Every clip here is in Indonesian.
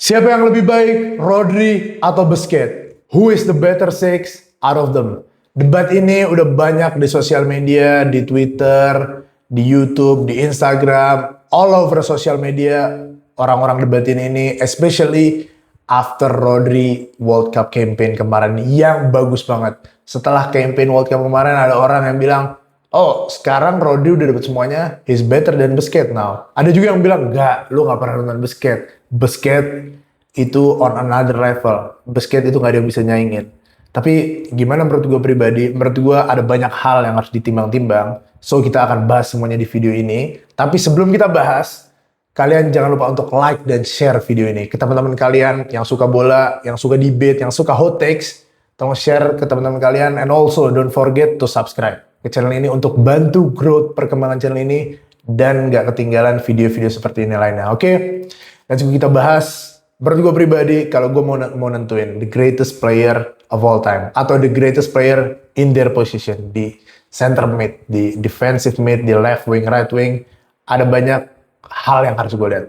Siapa yang lebih baik, Rodri atau Busquets? Who is the better six out of them? Debat ini udah banyak di sosial media, di Twitter, di YouTube, di Instagram, all over sosial media. Orang-orang debatin ini, especially after Rodri World Cup campaign kemarin yang bagus banget. Setelah campaign World Cup kemarin ada orang yang bilang, oh sekarang Rodri udah dapet semuanya, he's better than Busquets now. Ada juga yang bilang, enggak, lu gak pernah nonton Busquets. Busquets itu on another level. Busquets itu gak ada yang bisa nyaingin. Tapi gimana menurut gue pribadi, menurut gue ada banyak hal yang harus ditimbang-timbang. So kita akan bahas semuanya di video ini. Tapi sebelum kita bahas, kalian jangan lupa untuk like dan share video ini ke teman-teman kalian yang suka bola, yang suka debate, yang suka hot takes. Tolong share ke teman-teman kalian. And also don't forget to subscribe ke channel ini untuk bantu growth perkembangan channel ini dan gak ketinggalan video-video seperti ini lainnya. Oke? Langsung kita bahas. Menurut gue pribadi, kalau gue mau nentuin the greatest player of all time atau the greatest player in their position di center mid, di defensive mid, di left wing, right wing, ada banyak hal yang harus gue lihat.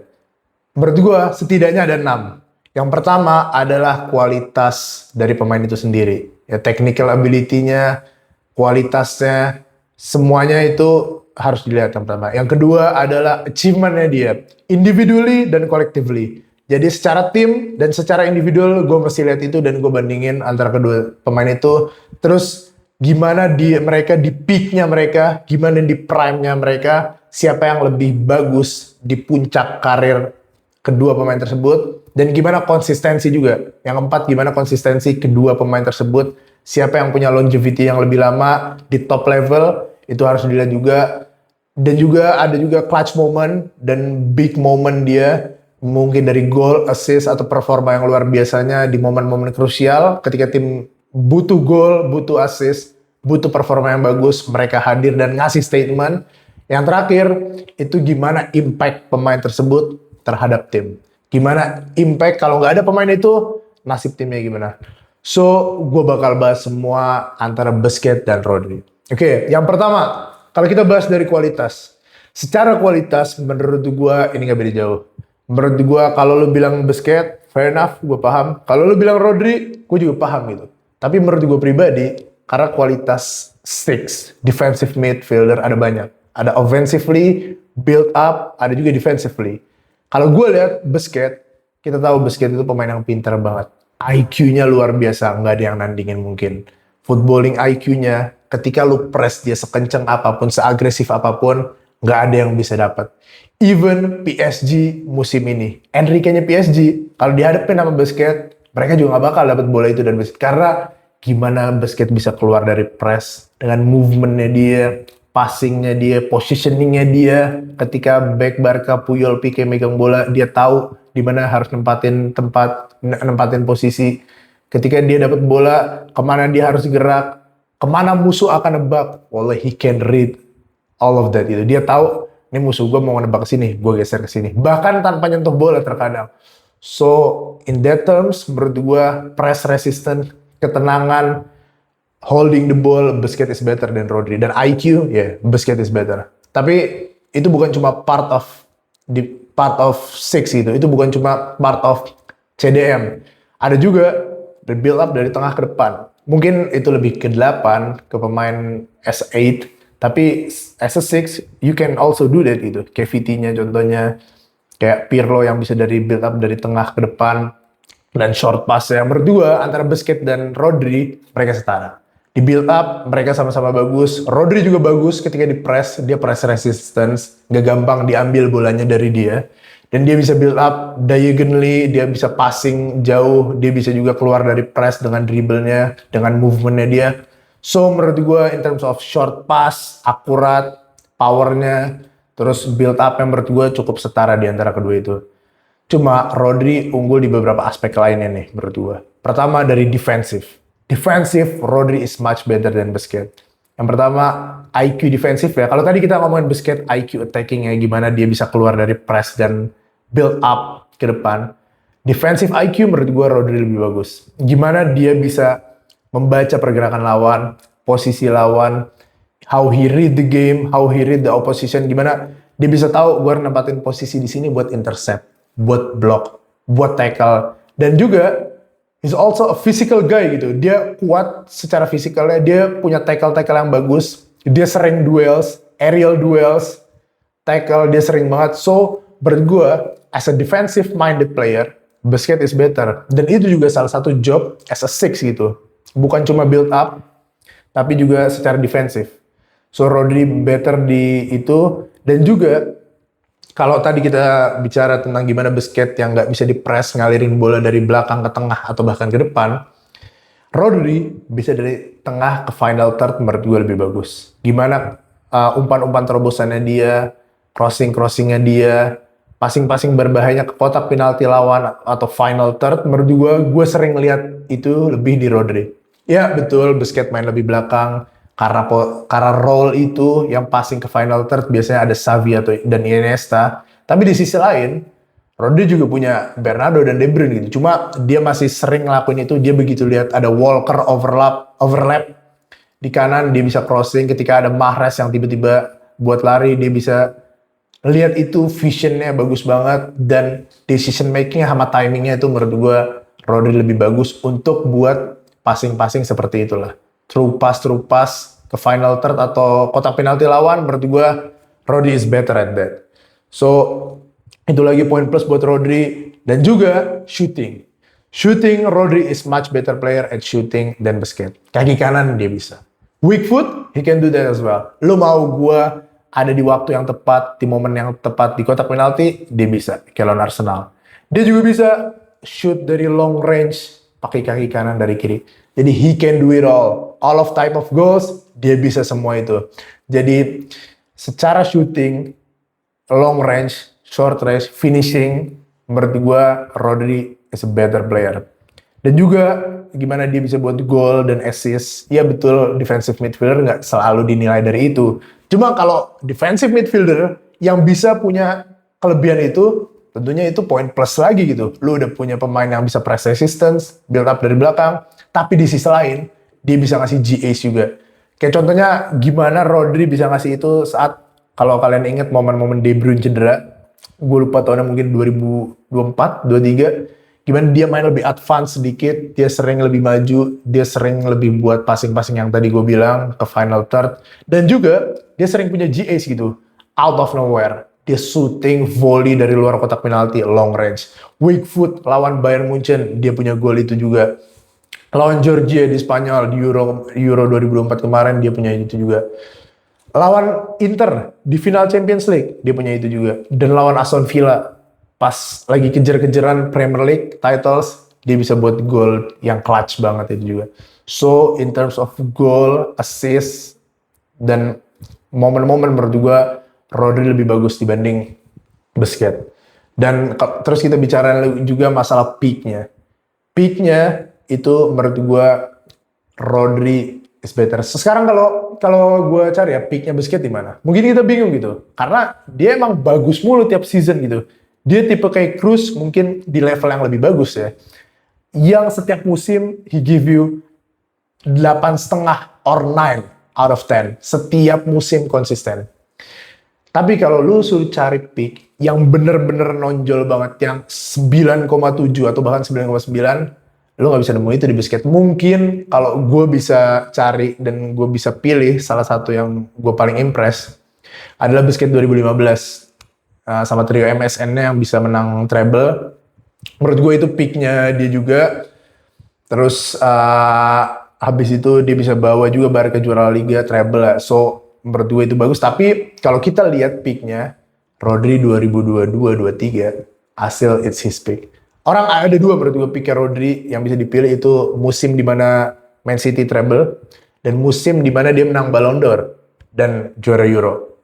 Menurut gue setidaknya ada 6. Yang pertama adalah kualitas dari pemain itu sendiri. Ya, technical ability-nya, kualitasnya, semuanya itu harus dilihat yang pertama. Yang kedua adalah achievement-nya dia, individually dan collectively. Jadi secara tim dan secara individual gue mesti lihat itu dan gue bandingin antara kedua pemain itu. Terus gimana mereka di peak-nya mereka, gimana di prime-nya mereka, siapa yang lebih bagus di puncak karir kedua pemain tersebut, dan gimana konsistensi juga. Yang keempat, gimana konsistensi kedua pemain tersebut, siapa yang punya longevity yang lebih lama di top level, itu harus dilihat juga. Dan juga ada juga clutch moment dan big moment dia, mungkin dari goal, assist, atau performa yang luar biasanya di momen-momen krusial ketika tim butuh gol, butuh assist, butuh performa yang bagus, mereka hadir dan ngasih statement. Yang terakhir, itu gimana impact pemain tersebut terhadap tim. Gimana impact kalau nggak ada pemain itu, nasib timnya gimana. So, gue bakal bahas semua antara Busquets dan Rodri. Oke, yang pertama, kalau kita bahas dari kualitas. Secara kualitas, menurut gue ini nggak beda jauh. Menurut gue kalau lu bilang Busquets, fair enough, gue paham. Kalau lu bilang Rodri, gue juga paham gitu. Tapi menurut gue pribadi, karena kualitas six, defensive midfielder ada banyak. Ada offensively, build up, ada juga defensively. Kalau gue lihat Busquets, kita tahu Busquets itu pemain yang pintar banget. IQ-nya luar biasa, nggak ada yang nandingin mungkin. Footballing IQ-nya, ketika lu press dia sekencang apapun, seagresif apapun, nggak ada yang bisa dapat. Even PSG musim ini, Enrique-nya PSG, kalau dihadapin sama Busquets, mereka juga nggak bakal dapat bola itu dan Busquets. Karena gimana Busquets bisa keluar dari press dengan movement-nya dia, passing-nya dia, positioning-nya dia. Ketika back Barca, Puyol, Pique megang bola, dia tahu di mana harus nempatin posisi. Ketika dia dapat bola, kemana dia harus gerak, kemana musuh akan nebak. Wallah, he can read all of that. Itu dia tahu, ini musuh gue mau nebak ke sini, gue geser ke sini. Bahkan tanpa nyentuh bola terkadang. So, in that terms, menurut gue, press resistant, ketenangan, holding the ball, Busquets is better than Rodri. Dan IQ, Busquets is better. Tapi itu bukan cuma part of six gitu. Itu bukan cuma part of CDM. Ada juga the build up dari tengah ke depan. Mungkin itu lebih ke 8, ke pemain S8. Tapi as a 6, you can also do that gitu. Kayak VT-nya contohnya. Kayak Pirlo yang bisa dari build up dari tengah ke depan. Dan short pass yang berdua antara Busquets dan Rodri, mereka setara. Di build up, mereka sama-sama bagus. Rodri juga bagus ketika di press. Dia press resistance. Gak gampang diambil bolanya dari dia. Dan dia bisa build up diagonally. Dia bisa passing jauh. Dia bisa juga keluar dari press dengan dribblenya. Dengan movementnya dia. So, menurut gue, in terms of short pass, akurat, powernya, terus build up yang menurut gue cukup setara di antara kedua itu. Cuma Rodri unggul di beberapa aspek lainnya nih, menurut gue. Pertama, dari defensive. Defensive, Rodri is much better than Busquets. Yang pertama, IQ defensive ya. Kalau tadi kita ngomongin Busquets, IQ attacking-nya gimana dia bisa keluar dari press dan build up ke depan. Defensive IQ menurut gue Rodri lebih bagus. Gimana dia bisa membaca pergerakan lawan, posisi lawan, how he read the game, how he read the opposition, gimana dia bisa tahu gue nempatin posisi di sini buat intercept, buat block. buat tackle. Dan juga he's also a physical guy gitu. Dia kuat secara fisikalnya, dia punya tackle-tackle yang bagus. Dia sering duels, aerial duels, tackle dia sering banget. So, menurut gue, as a defensive minded player, Busquets is better. Dan itu juga salah satu job as a six gitu. Bukan cuma build up, tapi juga secara defensif. So, Rodri better di itu. Dan juga, kalau tadi kita bicara tentang gimana Busquets yang nggak bisa di-press, ngalirin bola dari belakang ke tengah atau bahkan ke depan, Rodri bisa dari tengah ke final third menurut gue lebih bagus. Gimana umpan-umpan terobosannya dia, crossing-crossingnya dia, passing-passing berbahayanya ke kotak penalti lawan atau final third, menurut gue sering lihat itu lebih di Rodri. Ya betul, Busquets main lebih belakang, karena role itu yang passing ke final third biasanya ada Xavi dan Iniesta. Tapi di sisi lain, Rodri juga punya Bernardo dan De Bruyne gitu. Cuma dia masih sering ngelakuin itu. Dia begitu lihat ada Walker overlap di kanan, dia bisa crossing. Ketika ada Mahrez yang tiba-tiba buat lari, dia bisa lihat itu, visionnya bagus banget. Dan decision makingnya sama timingnya itu menurut gue Rodri lebih bagus untuk buat passing-passing seperti itulah. Through pass ke final third atau kotak penalti lawan, menurut gue Rodri is better at that. So, itu lagi poin plus buat Rodri. Dan juga shooting. Shooting, Rodri is much better player at shooting than Busquets. Kaki kanan dia bisa. Weak foot, he can do that as well. Lu mau gua ada di waktu yang tepat, di momen yang tepat, di kotak penalti, dia bisa. Kayak lawan Arsenal. Dia juga bisa shoot dari long range, pakai kaki kanan dari kiri. Jadi he can do it all. All of type of goals, dia bisa semua itu. Jadi secara shooting, long range, short range, finishing, menurut gue Rodri is a better player. Dan juga gimana dia bisa buat gol dan assist. Ya betul, defensive midfielder nggak selalu dinilai dari itu. Cuma kalau defensive midfielder yang bisa punya kelebihan itu, tentunya itu poin plus lagi gitu. Lu udah punya pemain yang bisa press resistance, build up dari belakang, tapi di sisi lain, dia bisa ngasih GAs juga. Kayak contohnya gimana Rodri bisa ngasih itu saat, kalau kalian ingat momen-momen De Bruyne cedera, gue lupa tahunnya mungkin 2024, 2023, gimana dia main lebih advance sedikit, dia sering lebih maju, dia sering lebih buat passing-passing yang tadi gue bilang, ke final third, dan juga dia sering punya GAs gitu, out of nowhere. Dia shooting volley dari luar kotak penalti, long range. Weak foot lawan Bayern Munchen, dia punya gol itu juga. Lawan Georgia di Spanyol, di Euro 2024 kemarin, dia punya itu juga. Lawan Inter di final Champions League, dia punya itu juga. Dan lawan Aston Villa, pas lagi kejar-kejaran Premier League titles, dia bisa buat gol yang clutch banget itu juga. So, in terms of goal, assist, dan momen-momen menurut gue, Rodri lebih bagus dibanding Busquets. Dan terus kita bicara juga masalah peak-nya. Peak-nya itu menurut gue Rodri is better. Sekarang kalau gue cari ya peak-nya Busquets di mana? Mungkin kita bingung gitu. Karena dia emang bagus mulu tiap season gitu. Dia tipe kayak Kroos mungkin di level yang lebih bagus ya. Yang setiap musim he give you 8,5 or 9 out of 10. Setiap musim konsisten. Tapi kalau lu suruh cari pick yang bener-bener nonjol banget, yang 9,7 atau bahkan 9,9, lu nggak bisa nemu itu di Busquets. Mungkin kalau gue bisa cari dan gue bisa pilih salah satu yang gue paling impress adalah Busquets 2015 sama trio MSN-nya yang bisa menang treble. Menurut gue itu picknya dia juga. Terus habis itu dia bisa bawa juga Barca juara Liga treble. So menurut gue itu bagus, tapi kalau kita lihat picknya Rodri 2022-23 hasil it's his pick. Orang ada dua menurut gue picknya Rodri yang bisa dipilih, itu musim dimana Man City treble dan musim dimana dia menang Ballon d'Or dan juara Euro.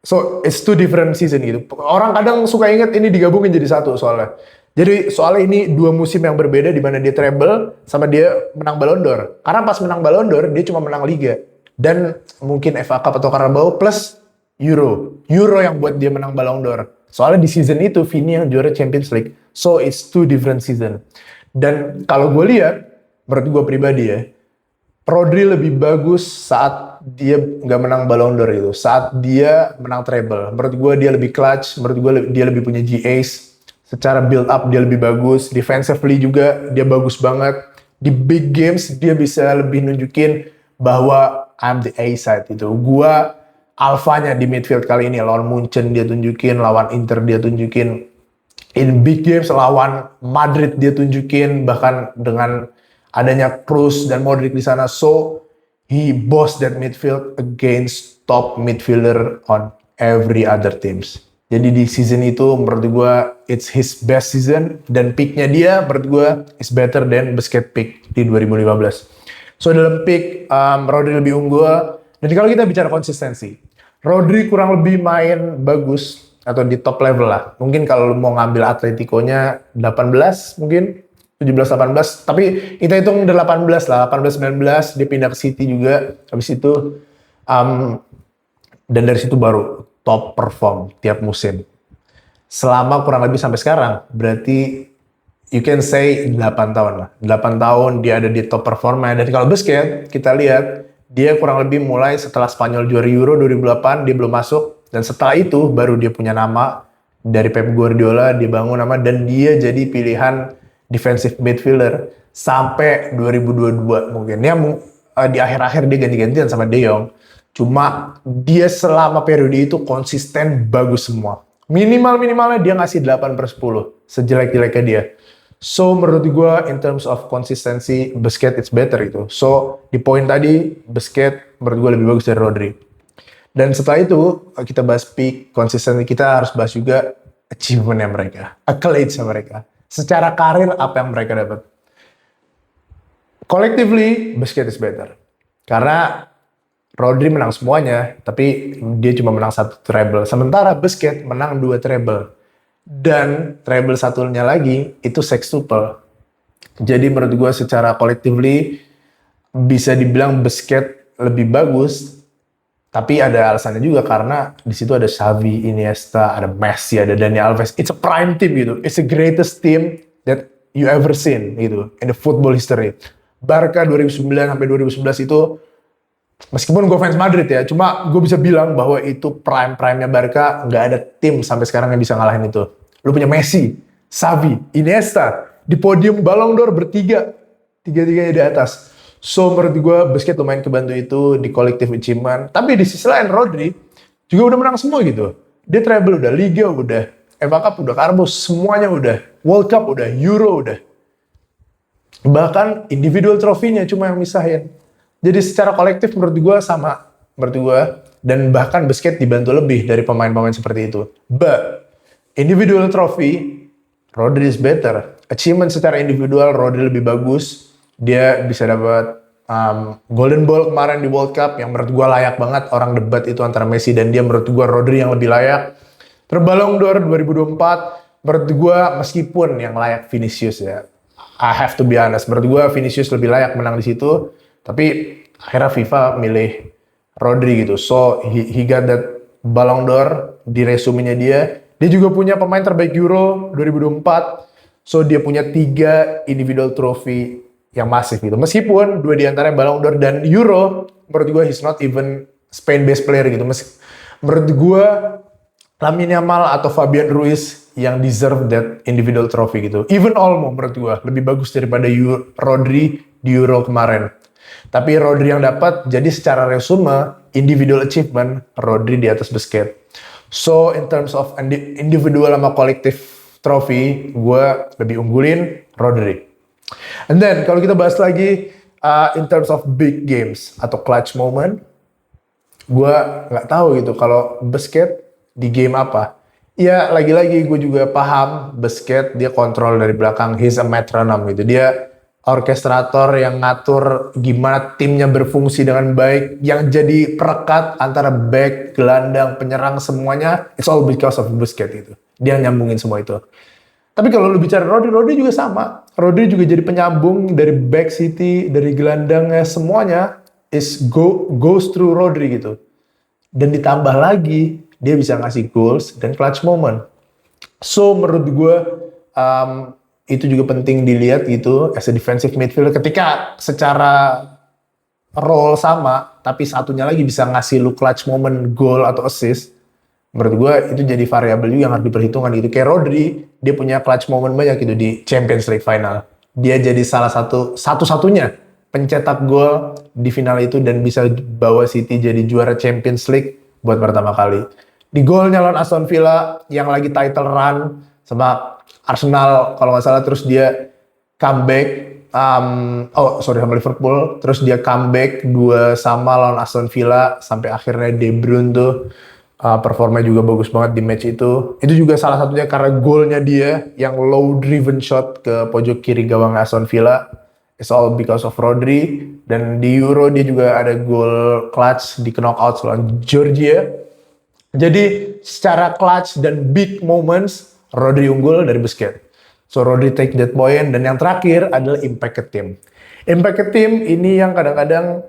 So it's two different season gitu. Orang kadang suka ingat ini digabungin jadi satu soalnya. Jadi soalnya ini dua musim yang berbeda dimana dia treble sama dia menang Ballon d'Or. Karena pas menang Ballon d'Or dia cuma menang Liga. Dan mungkin FA Cup atau Carabao plus Euro yang buat dia menang Ballon d'Or. Soalnya di season itu Vini yang juara Champions League. So it's two different season. Dan kalau gue lihat, menurut gue pribadi ya, Rodri lebih bagus saat dia nggak menang Ballon d'Or itu. Saat dia menang treble. Menurut gue dia lebih clutch. Menurut gue dia lebih punya GAs. Secara build up dia lebih bagus, defensively juga dia bagus banget. Di big games dia bisa lebih nunjukin bahwa I'm the A side itu. Gua alfanya di midfield kali ini. Lawan Munchen dia tunjukin, lawan Inter dia tunjukin. In big games lawan Madrid dia tunjukin, bahkan dengan adanya Kroos dan Modric di sana. So he bossed that midfield against top midfielder on every other teams. Jadi di season itu menurut gue it's his best season, dan picknya dia menurut gue is better than Busquets pick di 2015. So dalam pick Rodri lebih unggul. Dan kalau kita bicara konsistensi, Rodri kurang lebih main bagus atau di top level lah. Mungkin kalau mau ngambil Atletico-nya 18 mungkin 17-18, tapi kita hitung 18 lah, 18-19 dia pindah ke City juga habis itu, dan dari situ baru top perform tiap musim. Selama kurang lebih sampai sekarang, berarti you can say 8 tahun lah. 8 tahun dia ada di top performa. Dan kalau Busquets, kita lihat, dia kurang lebih mulai setelah Spanyol juara Euro 2008, dia belum masuk. Dan setelah itu, baru dia punya nama. Dari Pep Guardiola, dia bangun nama, dan dia jadi pilihan defensive midfielder sampai 2022 mungkin. Ya, di akhir-akhir dia ganti-gantian sama De Jong. Cuma dia selama periode itu konsisten bagus semua. Minimalnya dia ngasih 8/10 sejelek-jeleknya dia. So menurut gue in terms of konsistensi Busquets it's better itu. So di poin tadi Busquets menurut gue lebih bagus dari Rodri. Dan setelah itu kita bahas peak konsistensi, kita harus bahas juga achievement-nya mereka, accolades-nya mereka. Secara karir apa yang mereka dapat. Collectively Busquets is better. Karena Rodri menang semuanya, tapi dia cuma menang 1 treble. Sementara Busquets menang 2 treble. Dan treble satunya lagi, itu sextuple. Jadi menurut gue secara collectively, bisa dibilang Busquets lebih bagus. Tapi ada alasannya juga karena di situ ada Xavi, Iniesta, ada Messi, ada Dani Alves. It's a prime team gitu. It's the greatest team that you ever seen gitu in the football history. Barca 2009 sampai 2011 itu, meskipun gue fans Madrid ya, cuma gue bisa bilang bahwa itu prime-nya Barca, nggak ada tim sampai sekarang yang bisa ngalahin itu. Lu punya Messi, Xavi, Iniesta, di podium Ballon d'Or bertiga, tiga-tiganya di atas. So menurut gue Busquets lumayan kebantu itu di collective achievement. Tapi di sisi lain Rodri juga udah menang semua gitu. Dia treble udah, Liga udah, FA Cup udah, Carabao semuanya udah, World Cup udah, Euro udah. Bahkan individual trofinya cuma yang misahin. Jadi secara kolektif menurut gue sama, menurut gue, dan bahkan Busquets dibantu lebih dari pemain-pemain seperti itu. But individual trophy, Rodri is better. Achievement secara individual, Rodri lebih bagus. Dia bisa dapat Golden Ball kemarin di World Cup yang menurut gue layak banget. Orang debat itu antara Messi dan dia, menurut gue Rodri yang lebih layak. Terus Ballon d'Or 2024, menurut gue meskipun yang layak Vinicius ya, I have to be honest, menurut gue Vinicius lebih layak menang di situ. Tapi akhirnya FIFA milih Rodri gitu. So he got that Ballon d'Or di resumenya dia. Dia juga punya pemain terbaik Euro 2024. So dia punya 3 individual trophy yang masif gitu. Meskipun 2 diantaranya Ballon d'Or dan Euro, menurut gue he's not even Spain best player gitu. Menurut gue Lamine Yamal atau Fabian Ruiz yang deserve that individual trophy gitu. Even Olmo menurut gue lebih bagus daripada Rodri di Euro kemarin. Tapi Rodri yang dapat, jadi secara resume, individual achievement, Rodri di atas Busquets. So, in terms of individual sama kolektif trophy, gue lebih unggulin Rodri. And then, kalau kita bahas lagi, in terms of big games atau clutch moment, gue nggak tahu gitu kalau Busquets di game apa. Ya, lagi-lagi gue juga paham Busquets, dia kontrol dari belakang, he's a metronome gitu. Dia orkestrator yang ngatur gimana timnya berfungsi dengan baik, yang jadi perekat antara back, gelandang, penyerang semuanya, it's all because of Busquets itu. Dia nyambungin semua itu. Tapi kalau lu bicara Rodri juga sama. Rodri juga jadi penyambung dari back City, dari gelandangnya, semuanya goes through Rodri gitu. Dan ditambah lagi, dia bisa ngasih goals dan clutch moment. So menurut gue, itu juga penting dilihat gitu as a defensive midfielder, ketika secara role sama tapi satunya lagi bisa ngasih lu clutch moment, goal atau assist. Menurut gue itu jadi variabel juga yang harus diperhitungkan gitu. Kayak Rodri, dia punya clutch moment banyak gitu di Champions League final. Dia jadi salah satu-satunya pencetak gol di final itu dan bisa bawa City jadi juara Champions League buat pertama kali. Di golnya lawan Aston Villa yang lagi title run sama Arsenal kalau nggak salah, terus dia comeback sama Liverpool, terus dia comeback 2-2 lawan Aston Villa sampai akhirnya De Bruyne tuh performanya juga bagus banget di match itu. Itu juga salah satunya karena golnya dia yang low driven shot ke pojok kiri gawang Aston Villa. It's all because of Rodri. Dan di Euro dia juga ada gol clutch di knockout lawan Georgia. Jadi secara clutch dan big moments Rodri unggul dari Busquets. So Rodri take that point. Dan yang terakhir adalah impact ke tim. Impact ke tim ini yang kadang-kadang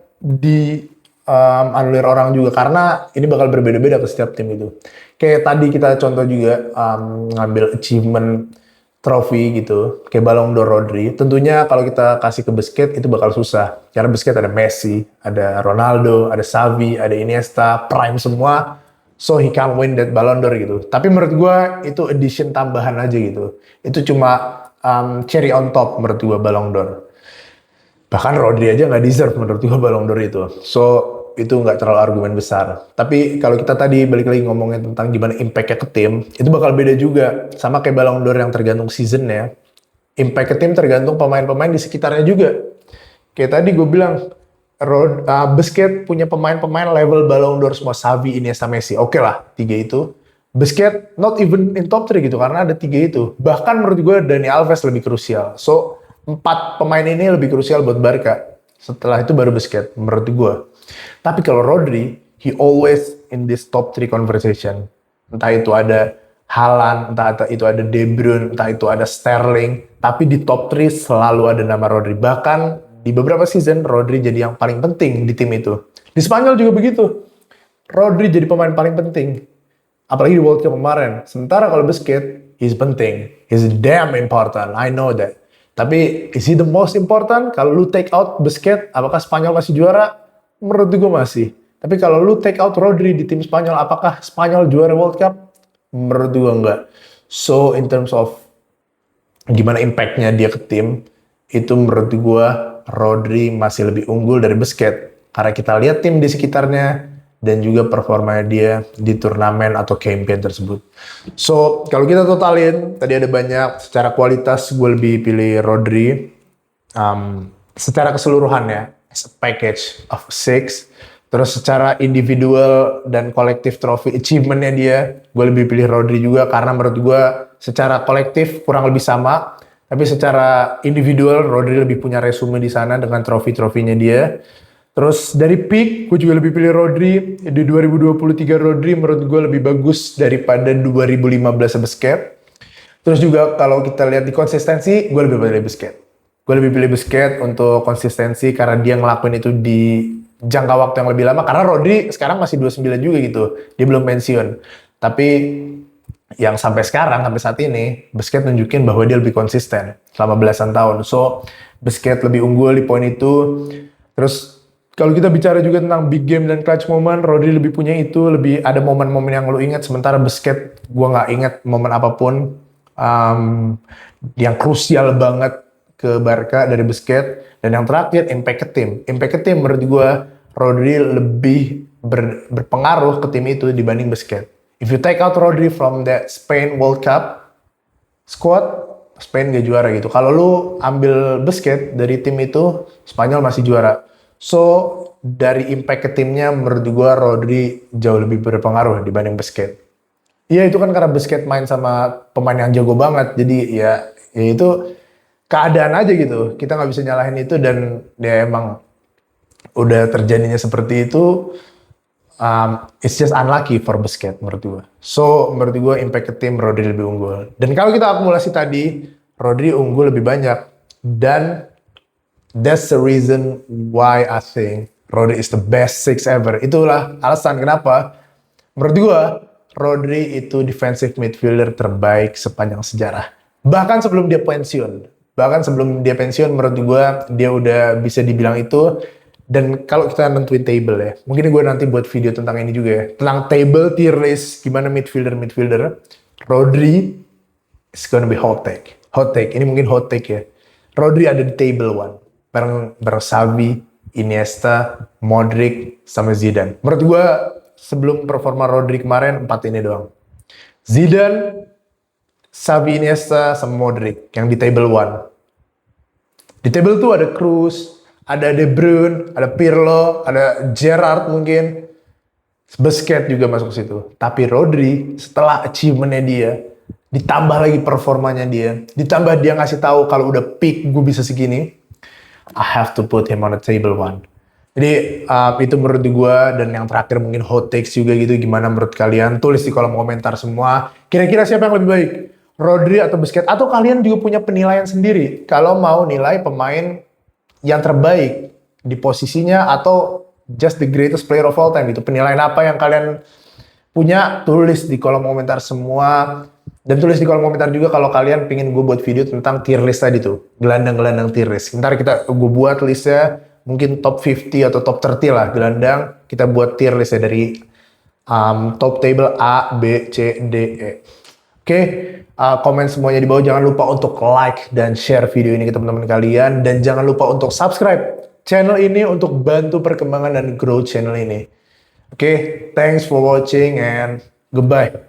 anulir orang juga karena ini bakal berbeda-beda ke setiap tim itu. Kayak tadi kita contoh juga ngambil achievement trophy gitu, kayak Ballon d'Or Rodri. Tentunya kalau kita kasih ke Busquets itu bakal susah. Karena Busquets ada Messi, ada Ronaldo, ada Xavi, ada Iniesta, prime semua. So he can't win that Ballon d'Or gitu. Tapi menurut gue itu addition tambahan aja gitu. Itu cuma cherry on top menurut gue Ballon d'Or. Bahkan Rodri aja nggak deserve menurut gue Ballon d'Or itu. So itu nggak terlalu argumen besar. Tapi kalau kita tadi balik lagi ngomongin tentang gimana impact-nya ke tim, itu bakal beda juga. Sama kayak Ballon d'Or yang tergantung season-nya. Impact ke tim tergantung pemain-pemain di sekitarnya juga. Kayak tadi gue bilang, Busquets punya pemain-pemain level Ballon d'Or semua, Xavi, Iniesta, Messi. Oke lah, 3 itu. Busquets not even in top 3 gitu, karena ada 3 itu. Bahkan menurut gue Dani Alves lebih krusial. So, 4 pemain ini lebih krusial buat Barca. Setelah itu baru Busquets, menurut gue. Tapi kalau Rodri, he always in this top 3 conversation. Entah itu ada Haaland, entah itu ada De Bruyne, entah itu ada Sterling. Tapi di top 3 selalu ada nama Rodri. Bahkan di beberapa season, Rodri jadi yang paling penting di tim itu. Di Spanyol juga begitu. Rodri jadi pemain paling penting. Apalagi di World Cup kemarin. Sementara kalau Busquets, he's penting. He's damn important. I know that. Tapi, is he the most important? Kalau lu take out Busquets, apakah Spanyol masih juara? Menurut gue masih. Tapi kalau lu take out Rodri di tim Spanyol, apakah Spanyol juara World Cup? Menurut gue enggak. So, in terms of gimana impact-nya dia ke tim, itu menurut gue Rodri masih lebih unggul dari Busquets. Karena kita lihat tim di sekitarnya dan juga performanya dia di turnamen atau campaign tersebut. So, kalau kita totalin, tadi ada banyak. Secara kualitas, gue lebih pilih Rodri. Secara keseluruhan ya, as a package of 6. Terus secara individual dan kolektif trophy achievement-nya dia, gue lebih pilih Rodri juga. Karena menurut gue secara kolektif kurang lebih sama. Tapi secara individual, Rodri lebih punya resume di sana dengan trofi-trofinya dia. Terus dari peak, gue juga lebih pilih Rodri. Di 2023 Rodri menurut gue lebih bagus daripada 2015 Busquets. Terus juga kalau kita lihat di konsistensi, gue lebih pilih Busquets. Gue lebih pilih Busquets untuk konsistensi karena dia ngelakuin itu di jangka waktu yang lebih lama. Karena Rodri sekarang masih 29 juga gitu. Dia belum pensiun. Tapi yang sampai sekarang, sampai saat ini, Busquets nunjukin bahwa dia lebih konsisten selama belasan tahun. So, Busquets lebih unggul di poin itu. Terus, kalau kita bicara juga tentang big game dan clutch moment, Rodri lebih punya itu, lebih ada momen-momen yang lo ingat. Sementara Busquets, gue nggak ingat momen apapun yang krusial banget ke Barca dari Busquets. Dan yang terakhir, impact ke tim. Impact ke tim menurut gue, Rodri lebih berpengaruh ke tim itu dibanding Busquets. If you take out Rodri from that Spain World Cup squad, Spain gak juara gitu. Kalau lu ambil Busquets dari tim itu, Spanyol masih juara. So, dari impact ke timnya, menurut gua Rodri jauh lebih berpengaruh dibanding Busquets. Iya, itu kan karena Busquets main sama pemain yang jago banget. Jadi ya itu keadaan aja gitu. Kita nggak bisa nyalahin itu dan dia emang udah terjadinya seperti itu. It's just unlucky for Busquets menurut gue. So, menurut gue impact ke tim Rodri lebih unggul. Dan kalau kita akumulasi tadi, Rodri unggul lebih banyak. Dan that's the reason why I think Rodri is the best 6 ever. Itulah alasan kenapa menurut gue Rodri itu defensive midfielder terbaik sepanjang sejarah. Bahkan sebelum dia pensiun. Menurut gue dia udah bisa dibilang itu. Dan kalau kita nentuin table ya, mungkin gue nanti buat video tentang ini juga ya, tentang table tier list, gimana midfielder. Rodri is gonna be hot take. Hot take, ini mungkin hot take ya. Rodri ada di table 1, bareng Xavi, Iniesta, Modric, sama Zidane. Menurut gue sebelum performa Rodri kemarin 4 ini doang. Zidane, Xavi, Iniesta, sama Modric yang di table 1. Di table 2 ada Kroos, ada De Bruyne, ada Pirlo, ada Gerrard mungkin. Busquets juga masuk ke situ. Tapi Rodri setelah achievementnya dia, ditambah lagi performanya dia, ditambah dia ngasih tahu kalau udah peak gue bisa segini, I have to put him on the table 1. Jadi itu menurut gue, dan yang terakhir mungkin hot takes juga gitu. Gimana menurut kalian? Tulis di kolom komentar semua. Kira-kira siapa yang lebih baik? Rodri atau Busquets? Atau kalian juga punya penilaian sendiri kalau mau nilai pemain yang terbaik di posisinya atau just the greatest player of all time gitu. Penilaian apa yang kalian punya, tulis di kolom komentar semua. Dan tulis di kolom komentar juga kalau kalian pengen gue buat video tentang tier list tadi tuh, gelandang-gelandang tier list. Ntar gue buat listnya mungkin top 50 atau top 30 lah gelandang. Kita buat tier list ya dari top table A, B, C, D, E. Oke, komen semuanya di bawah. Jangan lupa untuk like dan share video ini ke teman-teman kalian. Dan jangan lupa untuk subscribe channel ini untuk bantu perkembangan dan grow channel ini. Oke, thanks for watching and goodbye.